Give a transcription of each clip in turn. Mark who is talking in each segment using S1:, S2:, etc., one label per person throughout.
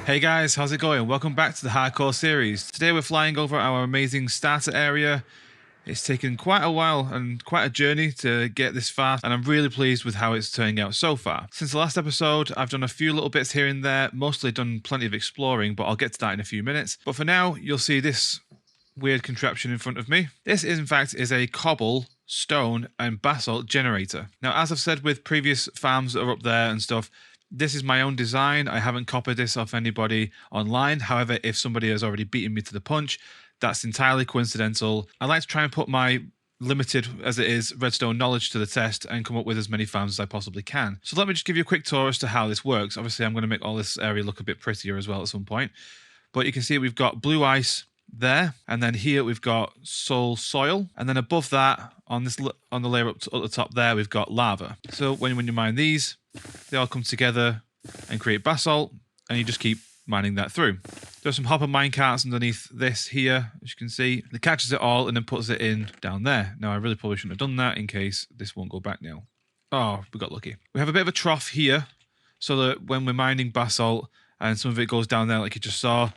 S1: Hey guys, how's it going? Welcome back to the Hardcore series. Today we're flying over our amazing starter area. It's taken quite a while and quite a journey to get this far, and I'm really pleased with how it's turning out so far. Since the last episode, I've done a few little bits here and there, mostly done plenty of exploring, but I'll get to that in a few minutes. But for now, you'll see this weird contraption in front of me. This is in fact a cobble, stone and basalt generator. Now, as I've said with previous farms that are up there and stuff, this is my own design. I haven't copied this off anybody online. However, if somebody has already beaten me to the punch, that's entirely coincidental. I like to try and put my limited as it is redstone knowledge to the test and come up with as many farms as I possibly can. So let me just give you a quick tour as to how this works. Obviously, I'm going to make all this area look a bit prettier as well at some point. But you can see we've got blue ice there, and then here we've got soil, and then above that on the layer up at the top there we've got lava. So when you mine these, they all come together and create basalt, and you just keep mining that through. There's some hopper mine carts underneath this here, as you can see. It catches it all and then puts it in down there. Now I really probably shouldn't have done that in case this won't go back now. Oh, we got lucky. We have a bit of a trough here so that when we're mining basalt and some of it goes down there like you just saw,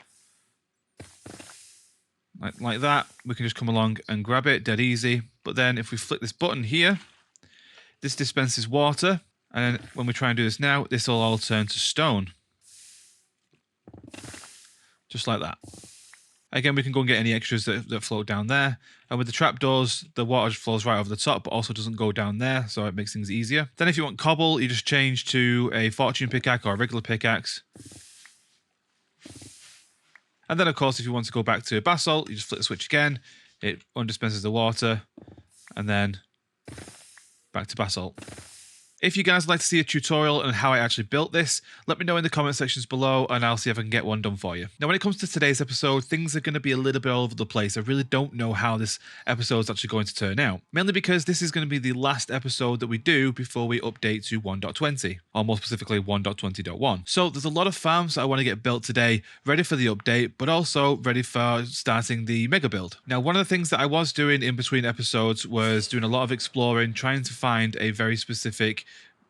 S1: like that, we can just come along and grab it dead easy. But then if we flick this button here, this dispenses water, and then when we try and do this now, this will all turn to stone. Just like that. Again, we can go and get any extras that float down there. And with the trapdoors, the water just flows right over the top, but also doesn't go down there, so it makes things easier. Then if you want cobble, you just change to a fortune pickaxe or a regular pickaxe. And then, of course, if you want to go back to basalt, you just flip the switch again. It undispenses the water, and then back to basalt. If you guys would like to see a tutorial on how I actually built this, let me know in the comment sections below and I'll see if I can get one done for you. Now, when it comes to today's episode, things are going to be a little bit all over the place. I really don't know how this episode is actually going to turn out. Mainly because this is going to be the last episode that we do before we update to 1.20, or more specifically 1.20.1. So there's a lot of farms that I want to get built today, ready for the update, but also ready for starting the mega build. Now, one of the things that I was doing in between episodes was doing a lot of exploring, trying to find a very specific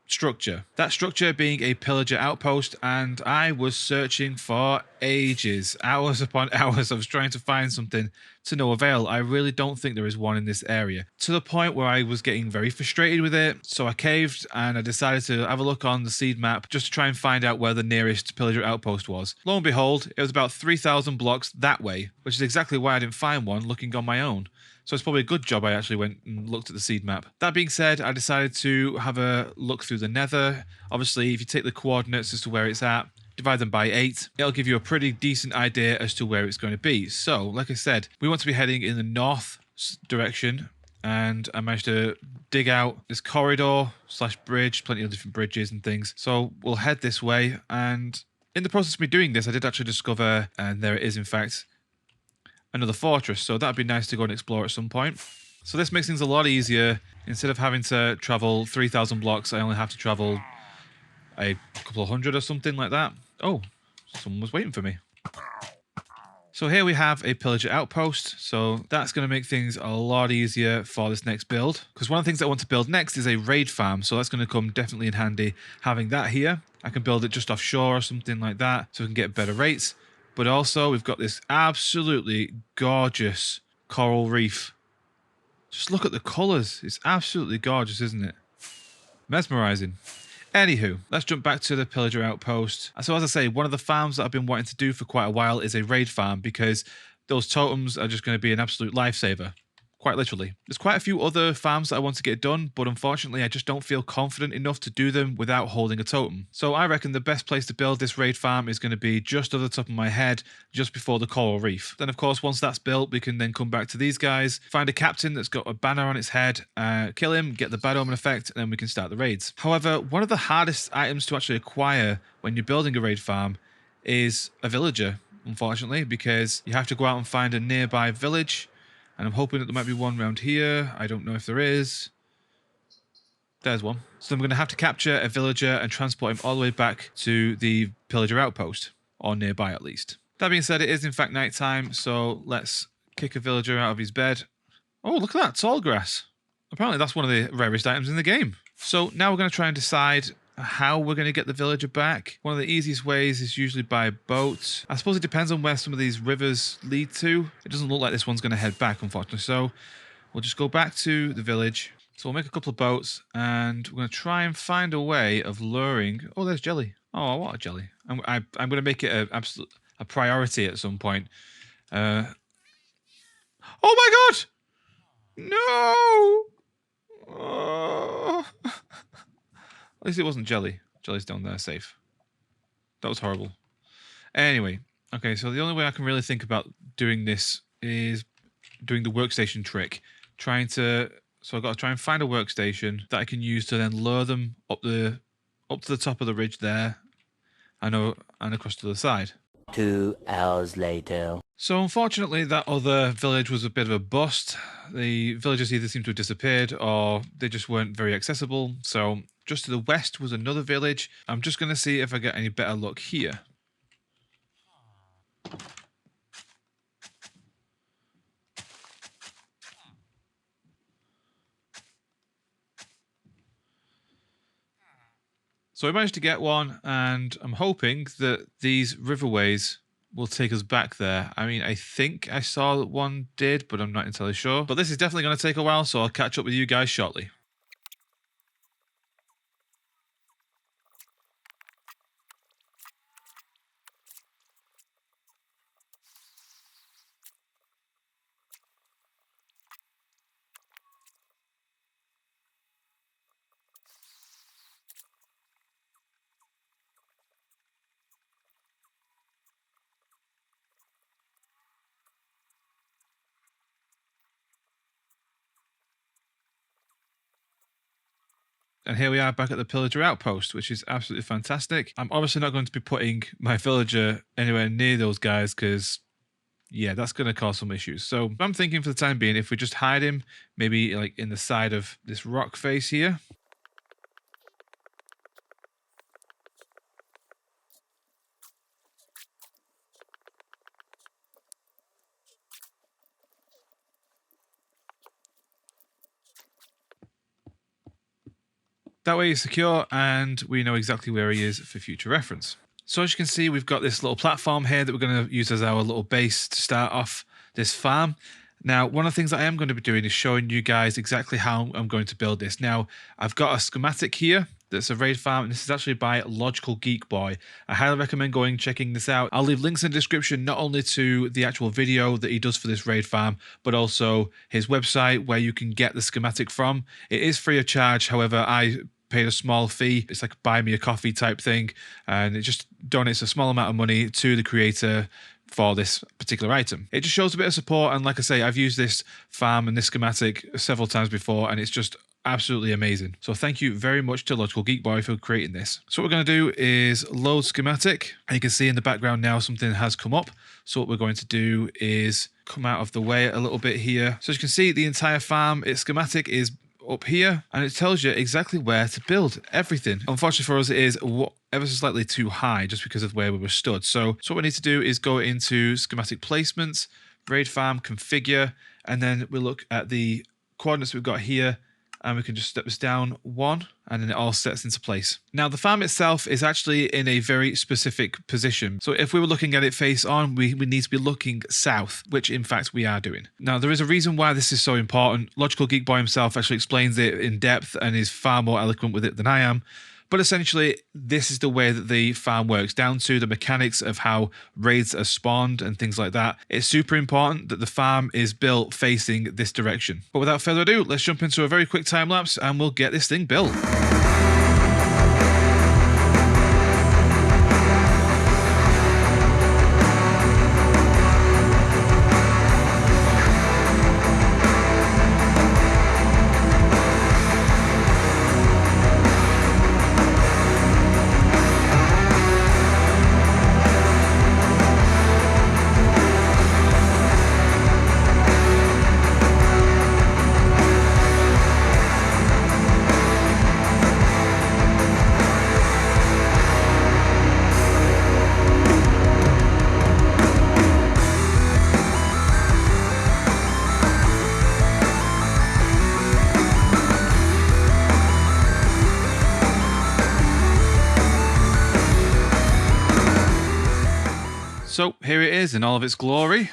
S1: structure. That structure being a pillager outpost, and I was searching for ages, hours upon hours. I was trying to find something to no avail. I really don't think there is one in this area, to the point where I was getting very frustrated with it. So I caved and I decided to have a look on the seed map just to try and find out where the nearest pillager outpost was. Lo and behold, it was about 3,000 blocks that way, which is exactly why I didn't find one looking on my own. So it's probably a good job I actually went and looked at the seed map. That being said, I decided to have a look through the nether. Obviously, if you take the coordinates as to where it's at, divide them by 8, it'll give you a pretty decent idea as to where it's going to be. So, like I said, we want to be heading in the north direction, and I managed to dig out this corridor / bridge, plenty of different bridges and things. So we'll head this way, and in the process of me doing this, I did actually discover, and there it is in fact, another fortress, so that'd be nice to go and explore at some point. So this makes things a lot easier. Instead of having to travel 3,000 blocks, I only have to travel a couple of hundred or something like that. Oh, someone was waiting for me. So here we have a pillager outpost, so that's going to make things a lot easier for this next build, because one of the things I want to build next is a raid farm, so that's going to come definitely in handy having that here. I can build it just offshore or something like that, so we can get better rates. But also, we've got this absolutely gorgeous coral reef. Just look at the colours. It's absolutely gorgeous, isn't it? Mesmerising. Anywho, let's jump back to the pillager outpost. So as I say, one of the farms that I've been wanting to do for quite a while is a raid farm, because those totems are just going to be an absolute lifesaver. Quite literally. There's quite a few other farms that I want to get done, but unfortunately I just don't feel confident enough to do them without holding a totem. So I reckon the best place to build this raid farm is going to be just over the top of my head, just before the coral reef. Then of course, once that's built, we can then come back to these guys, find a captain that's got a banner on its head, kill him, get the bad omen effect, and then we can start the raids. However, one of the hardest items to actually acquire when you're building a raid farm is a villager, unfortunately, because you have to go out and find a nearby village. And I'm hoping that there might be one around here. I don't know if there is. There's one. So I'm going to have to capture a villager and transport him all the way back to the pillager outpost, or nearby at least. That being said, it is in fact nighttime, so let's kick a villager out of his bed. Oh, look at that, tall grass. Apparently that's one of the rarest items in the game. So now we're going to try and decide how we're going to get the villager back. One of the easiest ways is usually by boat. I suppose it depends on where some of these rivers lead to. It doesn't look like this one's going to head back, unfortunately. So we'll just go back to the village. So we'll make a couple of boats and we're going to try and find a way of luring. Oh, there's jelly. Oh, what a jelly. I'm going to make it a priority at some point. Oh my God! No! Oh. At least it wasn't jelly. Jelly's down there, safe. That was horrible. Anyway, okay, so the only way I can really think about doing this is doing the workstation trick. So I've got to try and find a workstation that I can use to then lure them up to the top of the ridge there, and across to the side.
S2: 2 hours later.
S1: So unfortunately, that other village was a bit of a bust. The villagers either seemed to have disappeared or they just weren't very accessible. So just to the west was another village. I'm just going to see if I get any better luck here. So I managed to get one, and I'm hoping that these riverways will take us back there. I mean, I think I saw that one did, but I'm not entirely sure. But this is definitely going to take a while, so I'll catch up with you guys shortly. And here we are back at the pillager outpost, which is absolutely fantastic. I'm obviously not going to be putting my villager anywhere near those guys because, yeah, that's going to cause some issues. So I'm thinking for the time being, if we just hide him, maybe like in the side of this rock face here. That way he's secure and we know exactly where he is for future reference. So as you can see, we've got this little platform here that we're going to use as our little base to start off this farm. Now, one of the things that I am going to be doing is showing you guys exactly how I'm going to build this. Now, I've got a schematic here that's a raid farm, and this is actually by Logical Geek Boy. I highly recommend going and checking this out. I'll leave links in the description, not only to the actual video that he does for this raid farm, but also his website where you can get the schematic from. It is free of charge, however, I paid a small fee. It's like buy me a coffee type thing, and it just donates a small amount of money to the creator for this particular item. It just shows a bit of support, and like I say, I've used this farm and this schematic several times before, and it's just absolutely amazing. So thank you very much to Logical Geek Boy for creating this. So what we're going to do is load schematic, and you can see in the background now something has come up. So what we're going to do is come out of the way a little bit here. So as you can see, the entire farm, its schematic is up here, and it tells you exactly where to build everything. Unfortunately for us, it is ever so slightly too high just because of where we were stood. So what we need to do is go into schematic placements, raid farm, configure, and then we look at the coordinates we've got here, and we can just step this down 1, and then it all sets into place. Now, the farm itself is actually in a very specific position. So if we were looking at it face on, we need to be looking south, which in fact we are doing. Now, there is a reason why this is so important. Logical Geek Boy himself actually explains it in depth and is far more eloquent with it than I am. But essentially, this is the way that the farm works, down to the mechanics of how raids are spawned and things like that. It's super important that the farm is built facing this direction. But without further ado, let's jump into a very quick time lapse and we'll get this thing built. So here it is in all of its glory.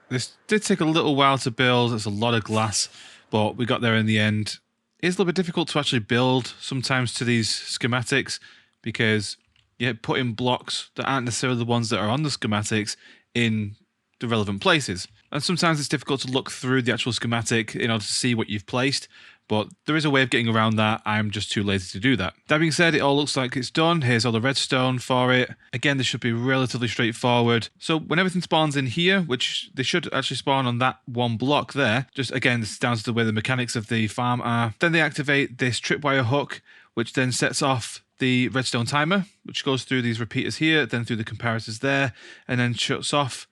S1: This did take a little while to build. It's a lot of glass, but we got there in the end. It's a little bit difficult to actually build sometimes to these schematics because you put in blocks that aren't necessarily the ones that are on the schematics in the relevant places. And sometimes it's difficult to look through the actual schematic in order to see what you've placed, but there is a way of getting around that. I'm just too lazy to do that. That being said, it all looks like it's done. Here's all the redstone for it. Again, this should be relatively straightforward. So when everything spawns in here, which they should actually spawn on that one block there, just again, this is down to the way the mechanics of the farm are. Then they activate this tripwire hook, which then sets off the redstone timer, which goes through these repeaters here, then through the comparators there, and then shuts off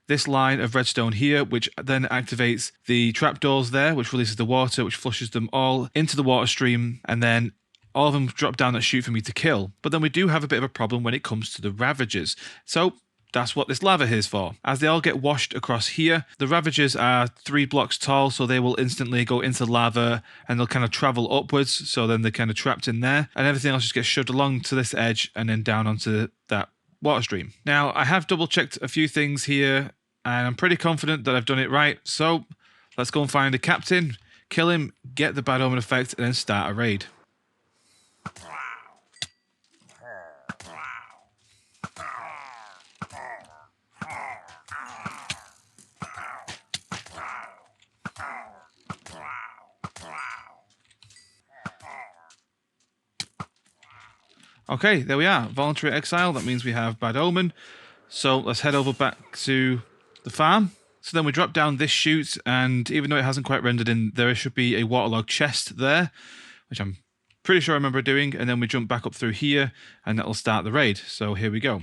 S1: this line of redstone here, which then activates the trapdoors there, which releases the water, which flushes them all into the water stream, and then all of them drop down that chute for me to kill. But then we do have a bit of a problem when it comes to the Ravagers. So that's what this lava is for. As they all get washed across here, the Ravagers are 3 blocks tall, so they will instantly go into lava and they'll kind of travel upwards, so then they're kind of trapped in there, and everything else just gets shoved along to this edge and then down onto that water stream. Now, I have double checked a few things here, and I'm pretty confident that I've done it right. So let's go and find a captain, kill him, get the bad omen effect, and then start a raid. Okay, there we are. Voluntary exile. That means we have bad omen. So let's head over back to the farm. So then we drop down this chute, and even though it hasn't quite rendered in, there should be a waterlogged chest there, which I'm pretty sure I remember doing, and then we jump back up through here, and that'll start the raid. So here we go.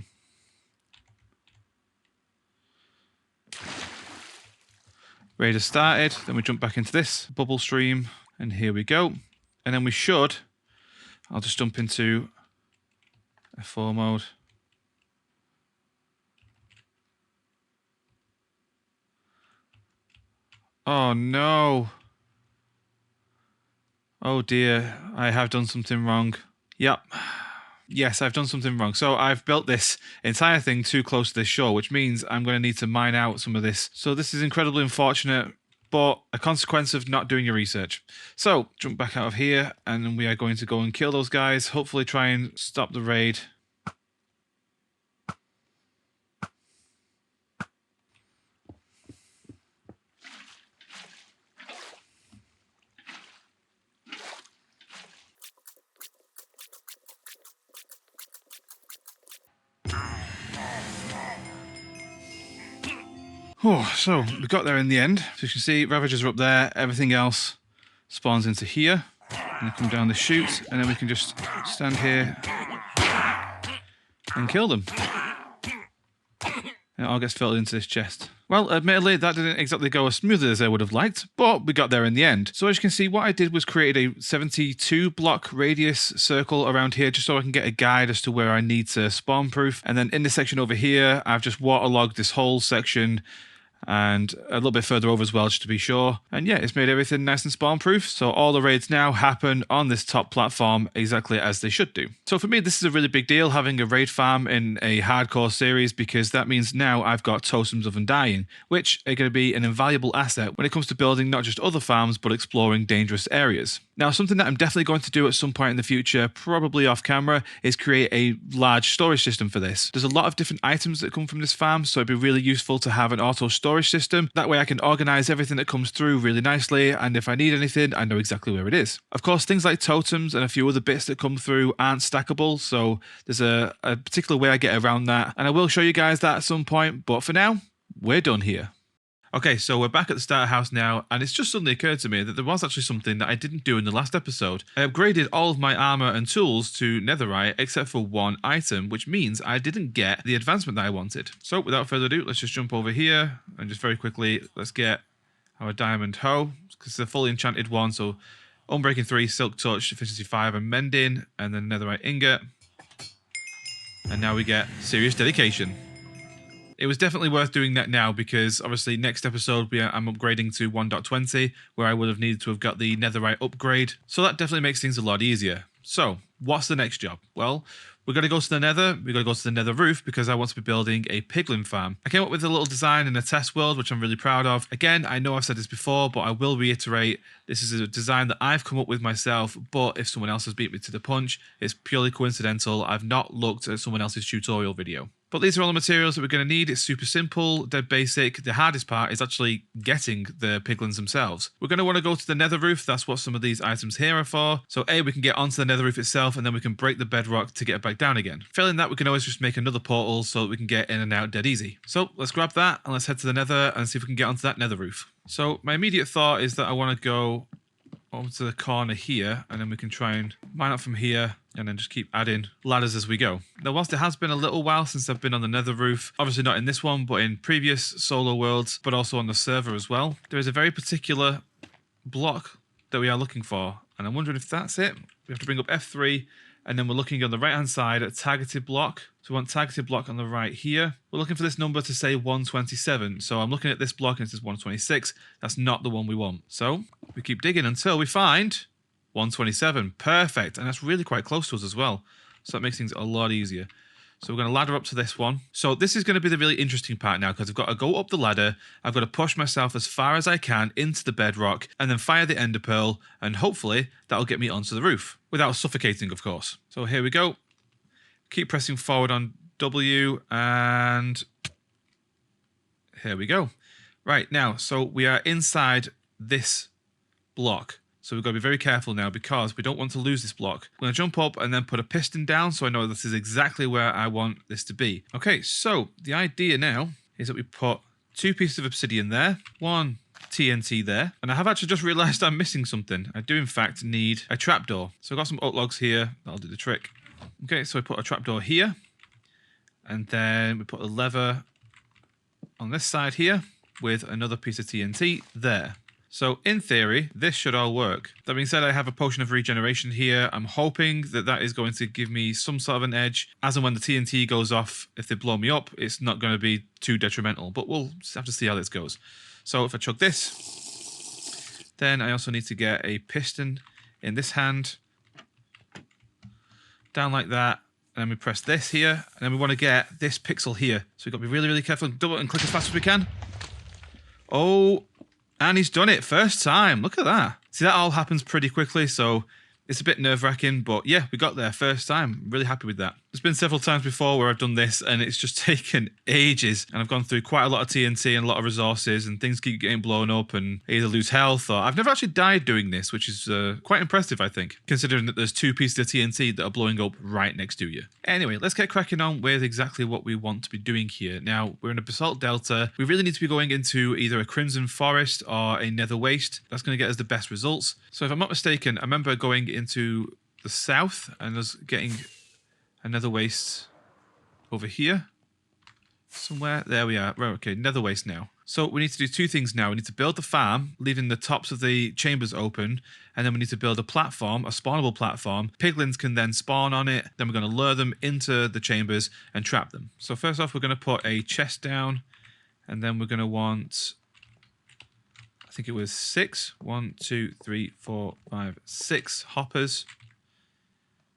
S1: Raid has started, then we jump back into this bubble stream, and here we go. And then we should, I'll just jump into F4 mode. Oh no. Oh dear, I have done something wrong. Yep. Yes, I've done something wrong. So I've built this entire thing too close to this shore, which means I'm going to need to mine out some of this. So this is incredibly unfortunate, but a consequence of not doing your research. So jump back out of here, and then we are going to go and kill those guys. Hopefully try and stop the raid. Oh, so we got there in the end. So you can see Ravagers are up there. Everything else spawns into here. And come down the chute, and then we can just stand here and kill them. And it all gets filtered into this chest. Well, admittedly, that didn't exactly go as smoothly as I would have liked, but we got there in the end. So as you can see, what I did was create a 72 block radius circle around here just so I can get a guide as to where I need to spawn proof. And then in this section over here, I've just waterlogged this whole section and a little bit further over as well, just to be sure. And yeah, it's made everything nice and spawn proof. So all the raids now happen on this top platform exactly as they should do. So for me, this is a really big deal having a raid farm in a hardcore series, because that means now I've got totems of undying, which are going to be an invaluable asset when it comes to building not just other farms, but exploring dangerous areas. Now, something that I'm definitely going to do at some point in the future, probably off camera, is create a large storage system for this. There's a lot of different items that come from this farm, so it'd be really useful to have an auto storage system. That way I can organize everything that comes through really nicely, and if I need anything, I know exactly where it is. Of course, things like totems and a few other bits that come through aren't stackable, so there's a particular way I get around that, and I will show you guys that at some point, but for now, we're done here. Okay, so we're back at the starter house now, and it's just suddenly occurred to me that there was actually something that I didn't do in the last episode. I upgraded all of my armor and tools to netherite except for one item, which means I didn't get the advancement that I wanted. So without further ado, let's just jump over here and just very quickly, let's get our diamond hoe, because it's a fully enchanted one. So Unbreaking 3, Silk Touch, Efficiency 5, and Mending, and then netherite ingot. And now we get Serious Dedication. It was definitely worth doing that now, because obviously next episode I'm upgrading to 1.20, where I would have needed to have got the netherite upgrade. So that definitely makes things a lot easier. So what's the next job? Well, We're going to go to the nether. We're going to go to the nether roof because I want to be building a piglin farm. I came up with a little design in a test world, which I'm really proud of. Again, I know I've said this before, but I will reiterate, this is a design that I've come up with myself, but if someone else has beat me to the punch, it's purely coincidental. I've not looked at someone else's tutorial video. But these are all the materials that we're going to need. It's super simple, dead basic. The hardest part is actually getting the piglins themselves. We're going to want to go to the nether roof. That's what some of these items here are for. So A, we can get onto the nether roof itself, and then we can break the bedrock to get it back down again. Failing that, we can always just make another portal so that we can get in and out dead easy. So let's grab that and let's head to the nether and see if we can get onto that nether roof. So my immediate thought is that I want to go over to the corner here, and then we can try and mine up from here and then just keep adding ladders as we go. Now, whilst it has been a little while since I've been on the nether roof, obviously not in this one, but in previous solo worlds, but also on the server as well, there is a very particular block that we are looking for, and I'm wondering if that's it. We have to bring up F3, and then we're looking on the right hand side at targeted block. So we want targeted block on the right here. We're looking for this number to say 127. So I'm looking at this block and it says 126. That's not the one we want. So we keep digging until we find 127. Perfect. And that's really quite close to us as well. So that makes things a lot easier. So we're going to ladder up to this one. So this is going to be the really interesting part now, because I've got to go up the ladder. I've got to push myself as far as I can into the bedrock and then fire the ender pearl. And hopefully that'll get me onto the roof without suffocating, of course. So here we go. Keep pressing forward on W and here we go. Right now, so we are inside this block. So we've got to be very careful now because we don't want to lose this block. I'm going to jump up and then put a piston down so I know this is exactly where I want this to be. Okay, so the idea now is that we put 2 pieces of obsidian there, 1 TNT there, and I have actually just realized I'm missing something. I do in fact need a trapdoor. So I've got some oak logs here, that'll do the trick. Okay, so I put a trapdoor here, and then we put a lever on this side here with another piece of TNT there. So in theory, this should all work. That being said, I have a potion of regeneration here. I'm hoping that that is going to give me some sort of an edge. As and when the TNT goes off, if they blow me up, it's not going to be too detrimental, but we'll have to see how this goes. So if I chug this, then I also need to get a piston in this hand, down like that, and then we press this here, and then we want to get this pixel here. So we've got to be really, really careful, double and click as fast as we can. Oh, and he's done it first time. Look at that. See, that all happens pretty quickly, so it's a bit nerve-wracking, but yeah, we got there first time. I'm really happy with that. There's been several times before where I've done this and it's just taken ages, and I've gone through quite a lot of TNT and a lot of resources, and things keep getting blown up and I either lose health or... I've never actually died doing this, which is quite impressive, I think, considering that there's 2 pieces of TNT that are blowing up right next to you. Anyway, let's get cracking on with exactly what we want to be doing here. Now, we're in a Basalt Delta. We really need to be going into either a Crimson Forest or a Nether Waste. That's going to get us the best results. So if I'm not mistaken, I remember going into the south and us getting another waste over here somewhere. There we are. Right, okay, nether waste now. So we need to do 2 things now. We need to build the farm, leaving the tops of the chambers open, and then we need to build a platform, a spawnable platform. Piglins can then spawn on it. Then we're going to lure them into the chambers and trap them. So first off, we're going to put a chest down, and then we're going to want... I think it was 6. 1, 2, 3, 4, 5, 6 hoppers.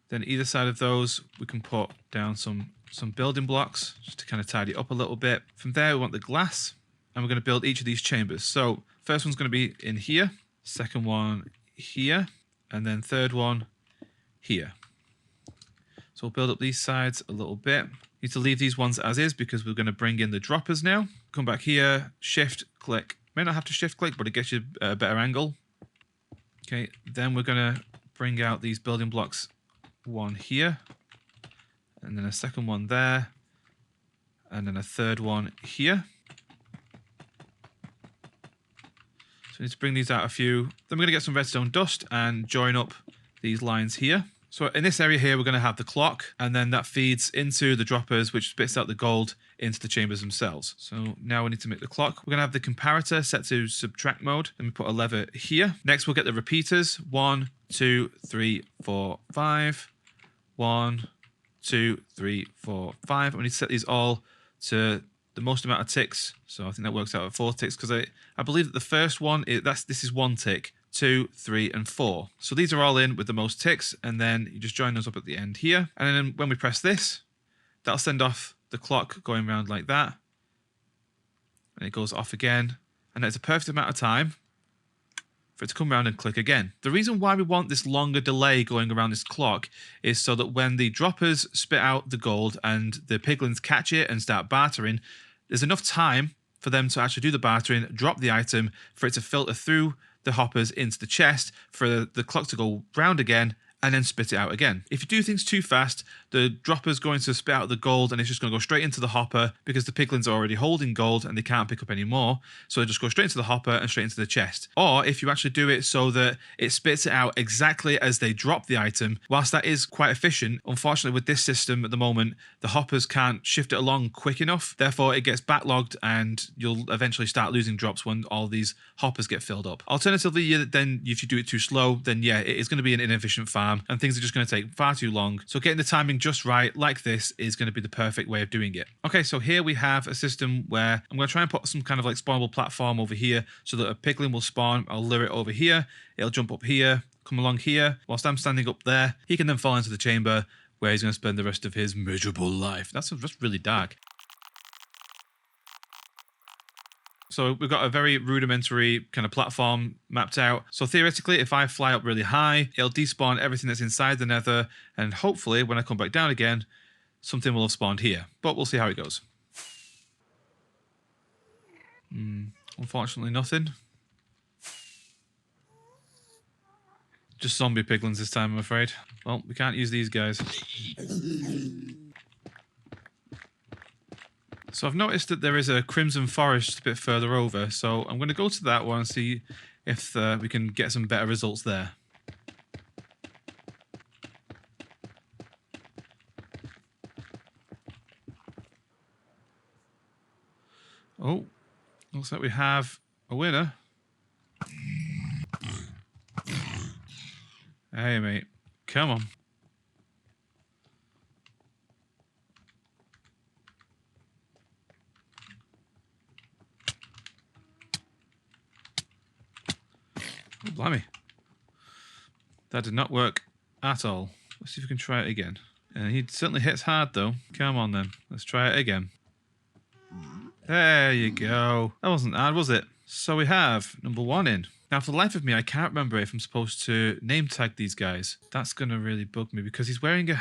S1: Then either side of those, we can put down some building blocks just to kind of tidy it up a little bit. From there, we want the glass, and we're going to build each of these chambers. So first one's going to be in here, second one here, and then third one here. So we'll build up these sides a little bit. Need to leave these ones as is because we're going to bring in the droppers now. Come back here, shift click. May not have to shift click, but it gets you a better angle. Okay, then we're going to bring out these building blocks, one here, and then a second one there, and then a third one here. So we need to bring these out a few. Then we're going to get some redstone dust and join up these lines here. So in this area here, we're going to have the clock, and then that feeds into the droppers, which spits out the gold into the chambers themselves. So now we need to make the clock. We're going to have the comparator set to subtract mode. Then we put a lever here. Next, we'll get the repeaters. 1, 2, 3, 4, 5. 1, 2, 3, 4, 5. And we need to set these all to the most amount of ticks. So I think that works out at 4 ticks, because I believe that the first one, this is 1 tick. 2, 3, and 4. So these are all in with the most ticks, and then you just join those up at the end here. And then when we press this, that'll send off the clock going around like that. And it goes off again. And it's a perfect amount of time for it to come around and click again. The reason why we want this longer delay going around this clock is so that when the droppers spit out the gold and the piglins catch it and start bartering, there's enough time for them to actually do the bartering, drop the item, for it to filter through the hoppers into the chest, for the clock to go round again, and then spit it out again. If you do things too fast, the dropper's going to spit out the gold and it's just going to go straight into the hopper because the piglins are already holding gold and they can't pick up any more. So they just go straight into the hopper and straight into the chest. Or if you actually do it so that it spits it out exactly as they drop the item, whilst that is quite efficient, unfortunately with this system at the moment, the hoppers can't shift it along quick enough. Therefore it gets backlogged and you'll eventually start losing drops when all these hoppers get filled up. Alternatively, then if you do it too slow, then yeah, it is going to be an inefficient farm and things are just going to take far too long. So getting the timing just right like this is going to be the perfect way of doing it. Okay, so here we have a system where I'm going to try and put some kind of like spawnable platform over here so that a piglin will spawn. I'll lure it over here. It'll jump up here, come along here. Whilst I'm standing up there, he can then fall into the chamber where he's going to spend the rest of his miserable life. That's really dark. So we've got a very rudimentary kind of platform mapped out. So theoretically, if I fly up really high, it'll despawn everything that's inside the nether. And hopefully, when I come back down again, something will have spawned here. But we'll see how it goes. Unfortunately, nothing. Just zombie piglins this time, I'm afraid. Well, we can't use these guys. So I've noticed that there is a crimson forest a bit further over, so I'm going to go to that one and see if we can get some better results there. Oh, looks like we have a winner. Hey mate, come on. Oh, blimey. That did not work at all. Let's see if we can try it again. He certainly hits hard though. Come on then. Let's try it again. There you go. That wasn't hard, was it? So we have number 1 in. Now for the life of me, I can't remember if I'm supposed to name tag these guys. That's going to really bug me because he's wearing a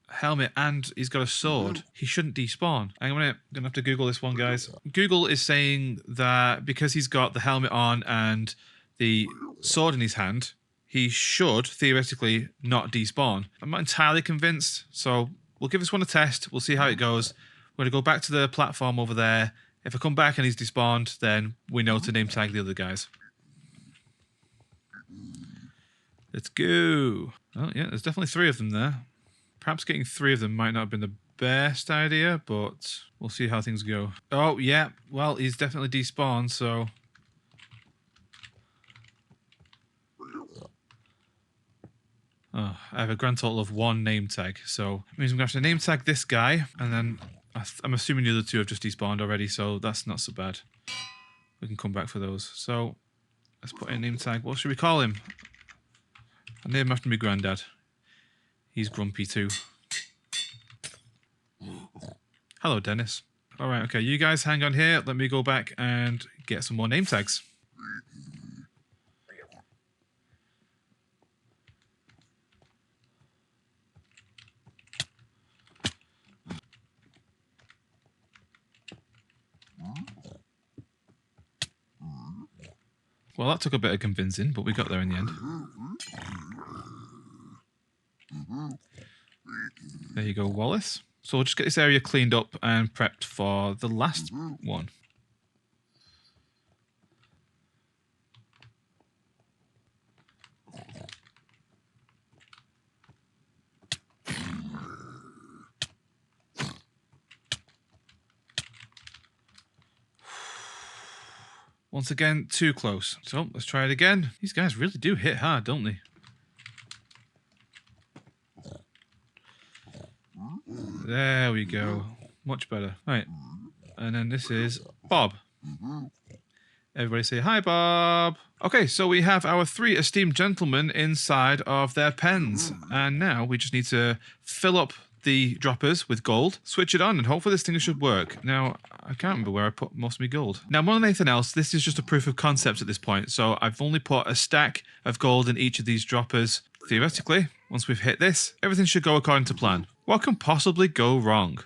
S1: helmet and he's got a sword. He shouldn't despawn. I'm gonna have to Google this one, guys. Google is saying that because he's got the helmet on and the sword in his hand, he should theoretically not despawn. I'm not entirely convinced, so we'll give this one a test. We'll see how it goes. We're going to go back to the platform over there. If I come back and he's despawned, then we know to name tag the other guys. Let's go. Oh yeah, there's definitely 3 of them there. Perhaps getting 3 of them might not have been the best idea, but we'll see how things go. Oh yeah, well he's definitely despawned, so... Oh, I have a grand total of 1 name tag, so it means I'm going to have to name tag this guy, and then I'm assuming the other 2 have just despawned already, so that's not so bad. We can come back for those. So, let's put in a name tag. What should we call him? I name him after my granddad. He's grumpy too. Hello, Dennis. Alright, okay, you guys hang on here. Let me go back and get some more name tags. Well, that took a bit of convincing, but we got there in the end. There you go, Wallace. So we'll just get this area cleaned up and prepped for the last one. Once again, too close. So let's try it again. These guys really do hit hard, don't they? There we go. Much better. Right. And then this is Bob. Everybody say hi, Bob. Okay, so we have our 3 esteemed gentlemen inside of their pens. And now we just need to fill up the droppers with gold, switch it on, and hopefully this thing should work. Now, I can't remember where I put most of my gold. Now, more than anything else, this is just a proof of concept at this point. So I've only put a stack of gold in each of these droppers. Theoretically, once we've hit this, everything should go according to plan. What can possibly go wrong?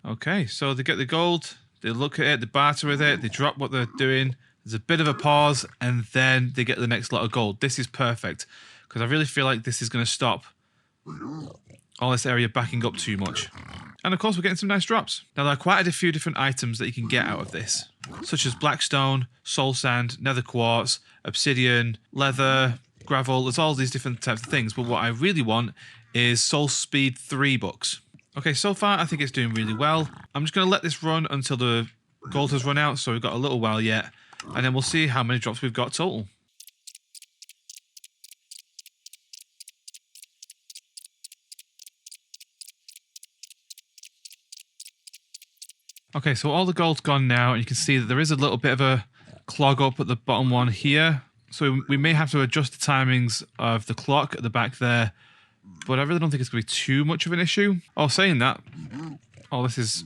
S1: Okay, so they get the gold, they look at it, they barter with it, they drop what they're doing. There's a bit of a pause, and then they get the next lot of gold. This is perfect, because I really feel like this is going to stop all this area backing up too much. And of course, we're getting some nice drops. Now, there are quite a few different items that you can get out of this, such as blackstone, soul sand, nether quartz, obsidian, leather, gravel. There's all these different types of things, but what I really want is Soul Speed 3 books. Okay, so far I think it's doing really well. I'm just going to let this run until the gold has run out, so we've got a little while yet, and then we'll see how many drops we've got total. Okay, so all the gold's gone now, and you can see that there is a little bit of a clog up at the bottom one here. So we may have to adjust the timings of the clock at the back there, but I really don't think it's going to be too much of an issue. Oh, saying that, oh, this is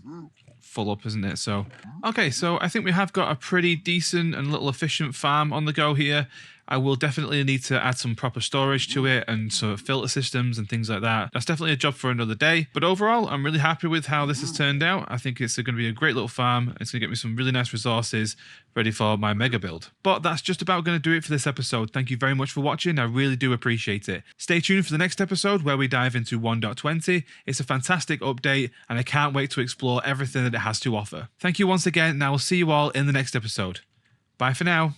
S1: full up, isn't it? So, okay, so I think we have got a pretty decent and little efficient farm on the go here. I will definitely need to add some proper storage to it and sort of filter systems and things like that. That's definitely a job for another day. But overall, I'm really happy with how this has turned out. I think it's going to be a great little farm. It's going to get me some really nice resources ready for my mega build. But that's just about going to do it for this episode. Thank you very much for watching. I really do appreciate it. Stay tuned for the next episode where we dive into 1.20. It's a fantastic update and I can't wait to explore everything that it has to offer. Thank you once again, and I will see you all in the next episode. Bye for now.